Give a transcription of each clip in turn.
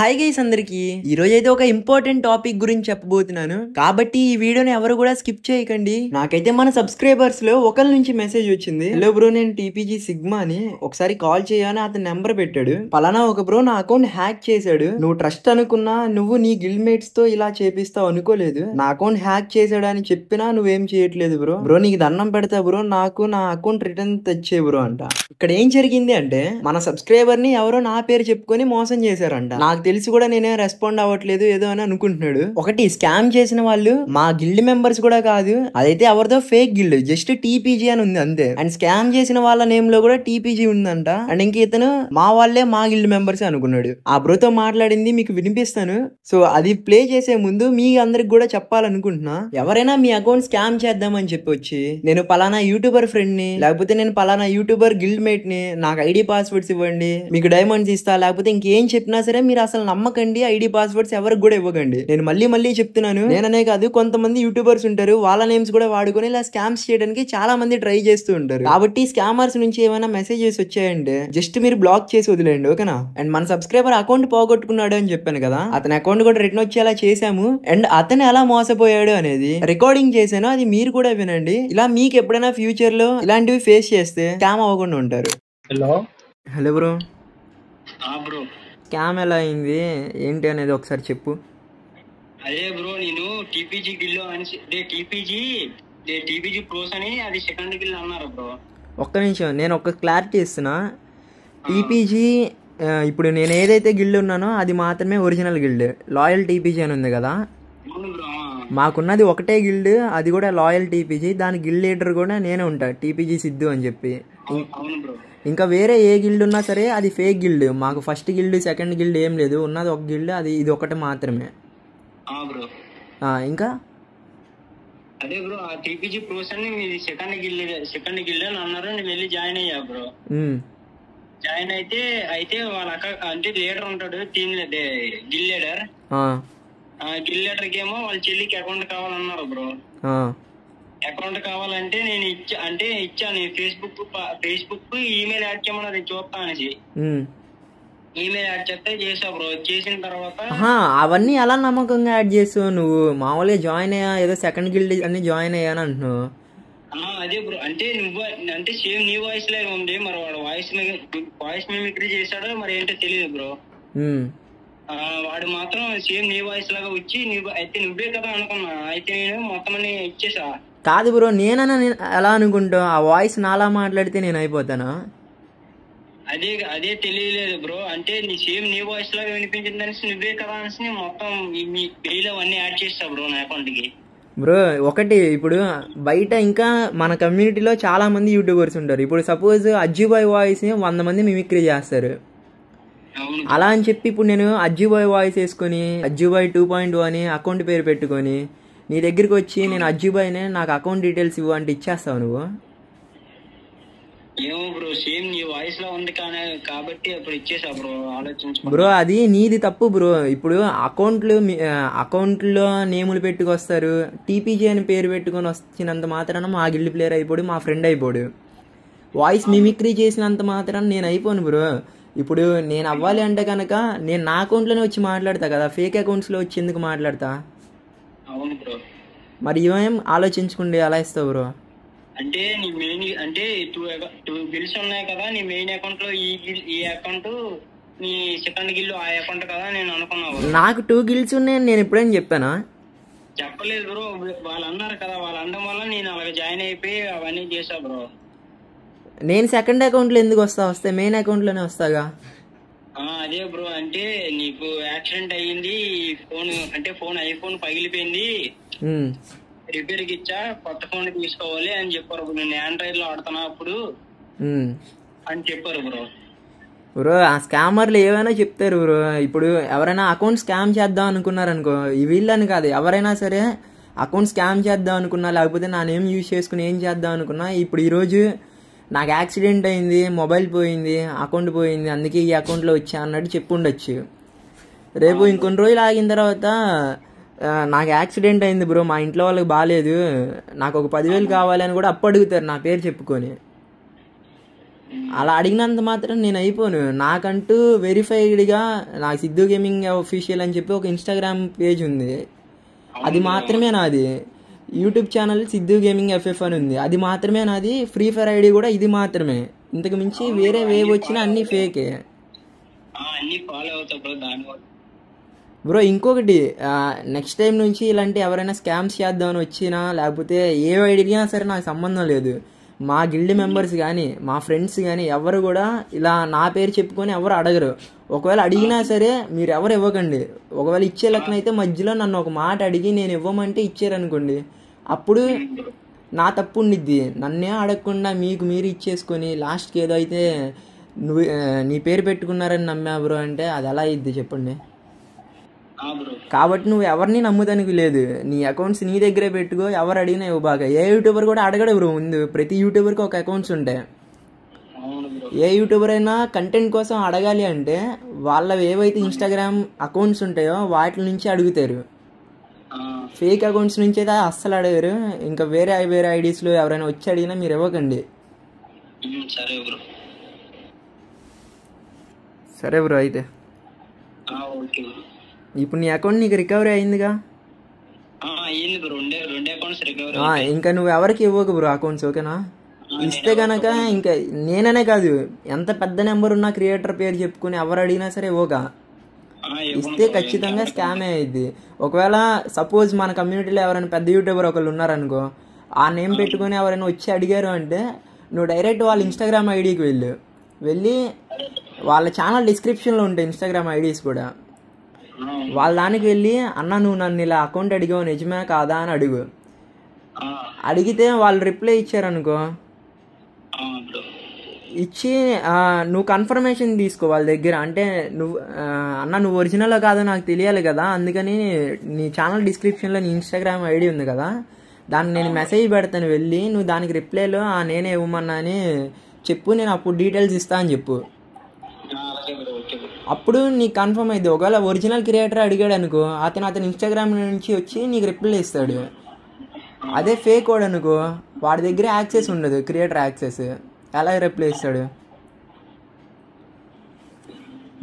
Hi guys అందరికి ఈ రోజు అయితే ఒక ఇంపార్టెంట్ టాపిక్ గురించి చెప్పబోతున్నాను కాబట్టి ఈ వీడియోని ఎవరు కూడా స్కిప్ చేయకండి. నాకైతే మన సబ్స్క్రైబర్స్ లో ఒకరి నుంచి మెసేజ్ వచ్చింది, హలో బ్రో నేను టీపీజీ సిగ్మా అని ఒకసారి కాల్ చేయని అతని నెంబర్ పెట్టాడు. పలానా ఒక బ్రో నా అకౌంట్ హ్యాక్ చేశాడు, నువ్వు ట్రస్ట్ అనుకున్నా నువ్వు నీ గిల్డ్ మేట్స్ తో ఇలా చేపిస్తావు అనుకోలేదు, నా అకౌంట్ హ్యాక్ చేశాడు అని చెప్పినా నువ్వేం చేయట్లేదు బ్రో. బ్రో నీకు దండం పెడతా బ్రో, నాకు నా అకౌంట్ రిటర్న్ తెచ్చే బ్రో అంట. ఇక్కడ ఏం జరిగింది అంటే మన సబ్స్క్రైబర్ ని ఎవరో నా పేరు చెప్పుకొని మోసం చేశారంట. నాకు తెలిసి కూడా నేనే రెస్పాండ్ అవ్వట్లేదు ఏదో అని అనుకుంటున్నాడు. ఒకటి స్కామ్ చేసిన వాళ్ళు మా గిల్డ్ మెంబర్స్ కూడా కాదు, అదైతే ఎవరిదో ఫేక్ గిల్డ్, జస్ట్ టీపీజీ అని ఉంది అంతే. అండ్ స్కామ్ చేసిన వాళ్ళ నేమ్ లో కూడా టీపీజీ ఉందంట. అండ్ ఇంక ఇతను మా వాళ్ళే మా గిల్డ్ మెంబర్స్ అనుకున్నాడు. ఆ బ్రోతో మాట్లాడింది మీకు వినిపిస్తాను. సో అది ప్లే చేసే ముందు మీ అందరికి కూడా చెప్పాలనుకుంటున్నా, ఎవరైనా మీ అకౌంట్ స్కామ్ చేద్దామని చెప్పి వచ్చి నేను పలానా యూట్యూబర్ ఫ్రెండ్ ని, లేకపోతే నేను పలానా యూట్యూబర్ గిల్డ్ మేట్ ని, నాకు ఐడి పాస్వర్డ్స్ ఇవ్వండి, మీకు డైమండ్స్ ఇస్తా, లేకపోతే ఇంకేం చెప్పినా సరే మీరు అసలు నమ్మకండి, ఐడి పాస్వర్డ్స్ ఎవరికి కూడా ఇవ్వకండి. నేను మళ్ళీ చెప్తున్నాను, నేననే కాదు కొంతమంది యూట్యూబర్స్ ఉంటారు, వాళ్ళ నేమ్స్ కూడా వాడుకొని ఇలా స్కామ్స్ చేయడానికి చాలా మంది ట్రై చేస్తూ ఉంటారు. కాబట్టి స్కామర్స్ నుంచి ఏమైనా మెసేజెస్ వచ్చాయంటే జస్ట్ మీరు బ్లాక్ చేసి వదిలేండి, ఓకేనా. అండ్ మన సబ్స్క్రైబర్ అకౌంట్ పోగొట్టుకున్నాడు అని చెప్పాను కదా, అతని అకౌంట్ కూడా రిటర్న్ వచ్చేలా చేశాము. అండ్ అతను ఎలా మోసపోయాడు అనేది రికార్డింగ్ చేశాను, అది మీరు కూడా వినండి. ఇలా మీకు ఎప్పుడైనా ఫ్యూచర్ లో ఇలాంటివి ఫేస్ చేస్తే స్కామ్ అవ్వకుండా ఉంటారు. Hello bro. బ్రో స్కామ్ ఎలా అయింది ఏంటి అనేది ఒకసారి చెప్పు. అదే బ్రో నేను టీపీజీ గిల్లో అని టీపీజీ ప్రోస్ అని అది సెకండ్ గిల్ అన్నారు బ్రో. ఒక్క నిమిషం నేను ఒక క్లారిటీ ఇస్తున్నా. టీపీజీ ఇప్పుడు నేను ఏదైతే గిల్డ్ ఉన్నానో అది మాత్రమే ఒరిజినల్ గిల్డ్. లాయల్ టీపీజీ అని ఉంది కదా, మాకున్నది ఒకటే గిల్డ్, అది కూడా లాయల్ టీపీజీ. దాని గిల్డ్ లీడర్ కూడా నేనే ఉంటా, టీపీజీ సిద్ధు అని చెప్పి. ఇంకా వేరే ఏ గిల్డ్ ఉన్నా సరే అది ఫేక్ గిల్డ్. మాకు ఫస్ట్ గిల్డ్ సెకండ్ గిల్డ్ ఏం లేదు, ఉన్నది ఒక గిల్డ్, అది ఇది ఒకటి మాత్రమే. ఇంకా అదే బ్రో ఆ టీపీజీ ప్రోస్ అని మీది సెకండ్ గిల్డ్ అని అన్నారు. నేను వెళ్ళి జాయిన్ అయ్యా బ్రో. జాయిన్ అయితే వాళ్ళ అంటే లీడర్ ఉంటాడు, team Gill leader. Gill leader కి ఏమో వాళ్ళ చెల్లికి అకౌంట్ కావాలన్నారు బ్రో. అకౌంట్ కావాలంటే నేను ఇచ్చాను ఫేస్బుక్ ఈమెయిల్ యాడ్ చేయమని చూస్తా అనేసి ఈమెయిల్ యాడ్ చేస్తే చేసా బ్రో. చేసిన తర్వాత అవన్నీ అలా నమ్మకంగా యాడ్ చేసావు నువ్వు? మామూలుగా జాయిన్ అయ్యా, ఏదో సెకండ్ గిల్డ్ అని జాయిన్ అయ్యాను అంటున్నావు. అదే బ్రో, అంటే సేమ్ నీ వాయిస్ లాగా ఉంది, మరి వాడు వాయిస్ మిమిక్రీ చేశాడో మరి ఏంటో తెలియదు బ్రో. వాడు మాత్రం సేమ్ నీ వాయిస్ లాగా వచ్చి అయితే నువ్వే కదా అనుకున్నా. అయితే నేను మొత్తం అన్ని ఇచ్చేసా. కాదు బ్రో, నేనన్నా ఎలా అనుకుంటా, ఆ వాయిస్ నాలా మాట్లాడితే నేను అయిపోతానా? అదే తెలియలేదు బ్రో. అంటే నీ సేమ్ నీ వాయిస్ లాగా వినిపించింది అనేసి నువ్వే కదా అనేసి మొత్తం మీ బిల్ అవన్నీ యాడ్ చేస్తా బ్రో నా అకౌంట్ కి. బ్రో ఒకటి, ఇప్పుడు బయట ఇంకా మన కమ్యూనిటీలో చాలా మంది యూట్యూబర్స్ ఉంటారు. ఇప్పుడు సపోజ్ అజ్జుబాయ్ వాయిస్ 100 మంది మిమిక్రీ చేస్తారు. అలా అని చెప్పి ఇప్పుడు నేను అజ్జుబాయ్ వాయిస్ వేసుకొని అజ్జుబాయ్ 2.0 అని అకౌంట్ పేరు పెట్టుకొని నీ దగ్గరికి వచ్చి నేను అజ్జుబాయ్నే, నాకు అకౌంట్ డీటెయిల్స్ ఇవ్వు అంటే ఇచ్చేస్తావు నువ్వు? ఏమో బ్రో, సేమ్ నీ వాయిస్ లో ఉంది కాబట్టి అప్పుడు ఇచ్చేసా బ్రో. ఆలోచించు బ్రో, అది నీది తప్పు బ్రో. ఇప్పుడు అకౌంట్లో నేములు పెట్టుకొస్తారు, టీపీజీ అని పేరు పెట్టుకొని వచ్చినంత మాత్రాన మా గిల్డ్ ప్లేయర్ అయిపోడు, మా ఫ్రెండ్ అయిపోడు. వాయిస్ మిమిక్రీ చేసినంత మాత్రాన నేను అయిపోను బ్రో. ఇప్పుడు నేను అవ్వాలి అంటే కనుక నేను నా అకౌంట్లోనే వచ్చి మాట్లాడతా కదా, ఫేక్ అకౌంట్స్లో వచ్చి ఎందుకు మాట్లాడతా? అవును బ్రో. మరి ఇవేం ఆలోచించుకుంటే ఎలా ఇస్తావు బ్రో? అంటే నీ మెయిన్ అంటే టూ బిల్స్ ఉన్నాయి కదా, నీ మెయిన్ అకౌంట్ లో ఈ అకౌంట్, నీ సెకండ్ గిల్ ఆ అకౌంట్ కదా నేను అనుకున్నావు. నాకు 2 గిల్స్ ఉన్నాయని నేను ఎప్పుడైనా చెప్పానా? చెప్పలేదు బ్రో, వాళ్ళు అన్నారు కదా, వాళ్ళు అనడం వల్ల నేను అలాగే జాయిన్ అయిపోయి అవన్నీ చేసా బ్రో. నేను సెకండ్ అకౌంట్లో ఎందుకు వస్తే మెయిన్ అకౌంట్లోనే వస్తాగా. అదే బ్రో, అంటే నీకు యాక్సిడెంట్ అయ్యింది, ఫోన్ ఐఫోన్ పగిలిపోయింది, రిపేర్ కి ఇచ్చా, కొత్త ఫోన్ తీసుకోవాలి అని చెప్పారు. నేను ఆండ్రాయిడ్ లో ఆడుతున్నా అప్పుడు అని చెప్పారు బ్రో. బ్రో ఆ స్కామర్లు ఏవైనా చెప్తారు బ్రో. ఇప్పుడు ఎవరైనా అకౌంట్ స్కామ్ చేద్దాం అనుకున్నారనుకో, వీళ్ళని కాదు, ఎవరైనా సరే అకౌంట్ స్కామ్ చేద్దాం అనుకున్నా, లేకపోతే నా నేమ్ యూజ్ చేసుకుని ఏం చేద్దాం అనుకున్నా, ఇప్పుడు ఈరోజు నాకు యాక్సిడెంట్ అయింది, మొబైల్ పోయింది, అకౌంట్ పోయింది, అందుకే ఈ అకౌంట్లో వచ్చా అన్నట్టు చెప్పుండొచ్చు. రేపు ఇంకొన్ని రోజులు ఆగిన తర్వాత నాకు యాక్సిడెంట్ అయింది బ్రో, మా ఇంట్లో వాళ్ళకి బాగాలేదు, నాకు ఒక 10,000 కావాలి అని కూడా అప్పు అడుగుతారు నా పేరు చెప్పుకొని. అలా అడిగినంత మాత్రం నేను అయిపోను. నాకంటూ వెరిఫైడ్గా నాకు సిద్ధు గేమింగ్ అఫీషియల్ అని చెప్పి ఒక ఇన్స్టాగ్రామ్ పేజ్ ఉంది, అది మాత్రమే నాది. YouTube channel Siddhu gaming FF అని ఉంది, అది మాత్రమే నాది. ఫ్రీ ఫైర్ ఐడి కూడా ఇది మాత్రమే. ఇంతకు మించి వేరే వేవ్ వచ్చినా అన్నీ ఫేకే బ్రో. ఇంకొకటి, నెక్స్ట్ టైం నుంచి ఇలాంటి ఎవరైనా స్కామ్స్ చేద్దామని వచ్చినా లేకపోతే ఏ ఐడియా సరే నాకు సంబంధం లేదు. మా గిల్డ్ మెంబర్స్ కానీ మా ఫ్రెండ్స్ కానీ ఎవరు కూడా ఇలా నా పేరు చెప్పుకొని ఎవరు అడగరు. ఒకవేళ అడిగినా సరే మీరు ఎవరు ఇవ్వకండి. ఒకవేళ ఇచ్చే లెక్కన అయితే మధ్యలో నన్ను ఒక మాట అడిగి నేను ఇవ్వమంటే ఇచ్చారనుకోండి, అప్పుడు నా తప్పు ఉండిద్ది. నన్నే అడగకుండా మీకు మీరు ఇచ్చేసుకొని లాస్ట్కి ఏదో అయితే నువ్వు నీ పేరు పెట్టుకున్నారని నమ్మా బ్రో అంటే అది ఎలా అయ్యిద్ది చెప్పండి. కాబట్టి నువ్వు ఎవరిని నమ్ముతానికి లేదు. నీ అకౌంట్స్ నీ దగ్గరే పెట్టుకో, ఎవరు అడిగినా ఇవ్వ బాగా. ఏ యూట్యూబర్ కూడా అడగడు బ్రో. ముందు ప్రతి యూట్యూబర్కి ఒక అకౌంట్స్ ఉంటాయి. ఏ యూట్యూబర్ అయినా కంటెంట్ కోసం అడగాలి అంటే వాళ్ళవి ఏవైతే ఇన్స్టాగ్రామ్ అకౌంట్స్ ఉంటాయో వాటి నుంచి అడుగుతారు. ఫేక్ అకౌంట్స్ నుంచి అయితే అస్సలు అడగరు. ఇంకా వేరే ఐడీస్లో ఎవరైనా వచ్చి అడిగినా మీరు ఇవ్వకండి. సరే బ్రో. అయితే ఇప్పుడు నీ అకౌంట్ నీకు రికవరీ అయిందిగా, ఇంకా నువ్వు ఎవరికి ఇవ్వకు బ్రో అకౌంట్స్, ఓకేనా? ఇస్తే కనుక ఇంకా నేననే కాదు, ఎంత పెద్ద నెంబర్ ఉన్న క్రియేటర్ పేరు చెప్పుకుని ఎవరు అడిగినా సరే ఇవ్వక. ఇస్తే ఖచ్చితంగా స్కామే అయ్యిద్ది. ఒకవేళ సపోజ్ మన కమ్యూనిటీలో ఎవరైనా పెద్ద యూట్యూబర్ ఒకళ్ళు ఉన్నారనుకో, ఆ నేమ్ పెట్టుకుని ఎవరైనా వచ్చి అడిగారు అంటే నువ్వు డైరెక్ట్ వాళ్ళ ఇన్స్టాగ్రామ్ ఐడికి వెళ్ళి వాళ్ళ ఛానల్ డిస్క్రిప్షన్లో ఉంటాయి ఇన్స్టాగ్రామ్ ఐడీస్ కూడా. వాళ్ళ దానికి వెళ్ళి అన్న నువ్వు నన్ను ఇలా అకౌంట్ అడిగావు నిజమే కాదా అని అడుగు. అడిగితే వాళ్ళు రిప్లై ఇచ్చారనుకో, ఇచ్చి నువ్వు కన్ఫర్మేషన్ తీసుకో వాళ్ళ దగ్గర. అంటే నువ్వు అన్న నువ్వు ఒరిజినల్ కాదో నాకు తెలియాలి కదా, అందుకని నీ ఛానల్ డిస్క్రిప్షన్లో నీ ఇన్స్టాగ్రామ్ ఐడి ఉంది కదా, దాన్ని నేను మెసేజ్ పెడతాను, వెళ్ళి నువ్వు దానికి రిప్లైలో నేనే ఇవ్వమన్నా అని చెప్పు, నేను అప్పుడు డీటెయిల్స్ ఇస్తా అని చెప్పు. అప్పుడు నీకు కన్ఫర్మ్ అయింది. ఒకవేళ ఒరిజినల్ క్రియేటర్ అడిగాడు అనుకో, అతను ఇన్స్టాగ్రామ్ నుంచి వచ్చి నీకు రిప్లై ఇస్తాడు. అదే ఫేక్ వాడు అనుకో, వాడి దగ్గర యాక్సెస్ ఉండదు, క్రియేటర్ యాక్సెస్, ఎలా రిప్లై ఇస్తాడు?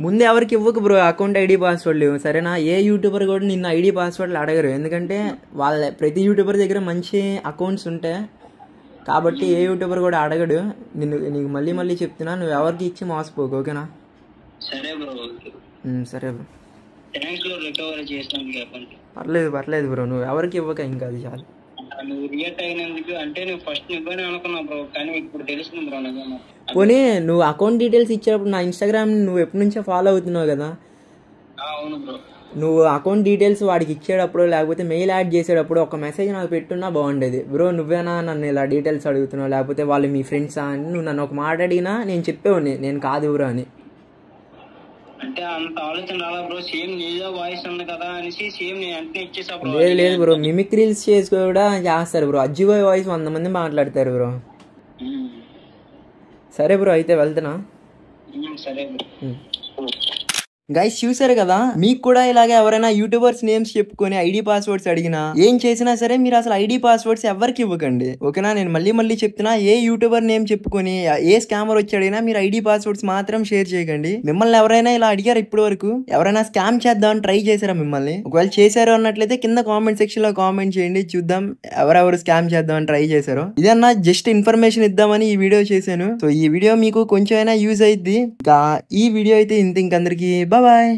ముందు ఎవరికి ఇవ్వకు బ్రో అకౌంట్ ఐడి పాస్వర్డ్లు, సరేనా? ఏ యూట్యూబర్ కూడా నిన్న ఐడి పాస్వర్డ్లు అడగరు, ఎందుకంటే వాళ్ళ ప్రతి యూట్యూబర్ దగ్గర మంచి అకౌంట్స్ ఉంటాయి కాబట్టి ఏ యూట్యూబర్ కూడా అడగడు. నీకు మళ్ళీ చెప్తున్నా, నువ్వు ఎవరికి ఇచ్చి మోసపోకు, ఓకేనా? సరే బ్రో. పర్లేదు బ్రో, నువ్వు ఎవరికి ఇవ్వక ఇంకా అది చాలు. పోనీ నువ్వు అకౌంట్ డీటెయిల్స్ ఇచ్చేటప్పుడు నా ఇన్స్టాగ్రామ్ నువ్వు ఎప్పటి నుంచో ఫాలో అవుతున్నావు కదా, నువ్వు అకౌంట్ డీటెయిల్స్ వాడికి ఇచ్చేటప్పుడు లేకపోతే మెయిల్ యాడ్ చేసేటప్పుడు ఒక మెసేజ్ నాకు పెట్టున్నా బాగుండేది. బ్రో నువ్వేనా నన్ను ఇలా డీటెయిల్స్ అడుగుతున్నావు, లేకపోతే వాళ్ళు మీ ఫ్రెండ్సా అని నువ్వు నన్ను ఒక మాట అడిగినా నేను చెప్పేవాడిని నేను కాదు బ్రో అని. అంటే అంత ఆలోచన రాలా బ్రో, సేమ్ నీదో వాయిస్ ఉంది కదా అనేసి సేమ్ నేను అంటే ఇచ్చేసా బ్రో. లేదు బ్రో, మిమిక్రీల్స్ చేసి కూడా చేస్తారు బ్రో. అజ్జిబాయ్ వాయిస్ 100 మంది మాట్లాడతారు బ్రో. సరే బ్రో, అయితే వెళ్తున్నా. సరే బ్రో. గైస్ చూసారు కదా, మీకు కూడా ఇలాగే ఎవరైనా యూట్యూబర్స్ నేమ్స్ చెప్పుకొని ఐడి పాస్వర్డ్స్ అడిగినా ఏం చేసినా సరే మీరు అసలు ఐడి పాస్వర్డ్స్ ఎవరికి ఇవ్వకండి, ఓకేనా? నేను మళ్ళీ చెప్తున్నా, ఏ యూట్యూబర్ నేమ్ చెప్పుకొని ఏ స్కామర్ వచ్చి అడిగినా మీరు ఐడి పాస్వర్డ్స్ మాత్రం షేర్ చేయకండి. మిమ్మల్ని ఎవరైనా ఇలా అడిగారు ఇప్పటి వరకు? ఎవరైనా స్కామ్ చేద్దామని ట్రై చేశారా మిమ్మల్ని? ఒకవేళ చేశారు అన్నట్లయితే కింద కామెంట్ సెక్షన్ లో కామెంట్ చేయండి, చూద్దాం ఎవరెవరు స్కామ్ చేద్దామని ట్రై చేశారో. ఇదన్నా జస్ట్ ఇన్ఫర్మేషన్ ఇద్దామని ఈ వీడియో చేశాను. సో ఈ వీడియో మీకు కొంచెమైనా యూజ్ అయ్యిద్ది. ఇంకా ఈ వీడియో అయితే ఇంకందరికి బాయ్.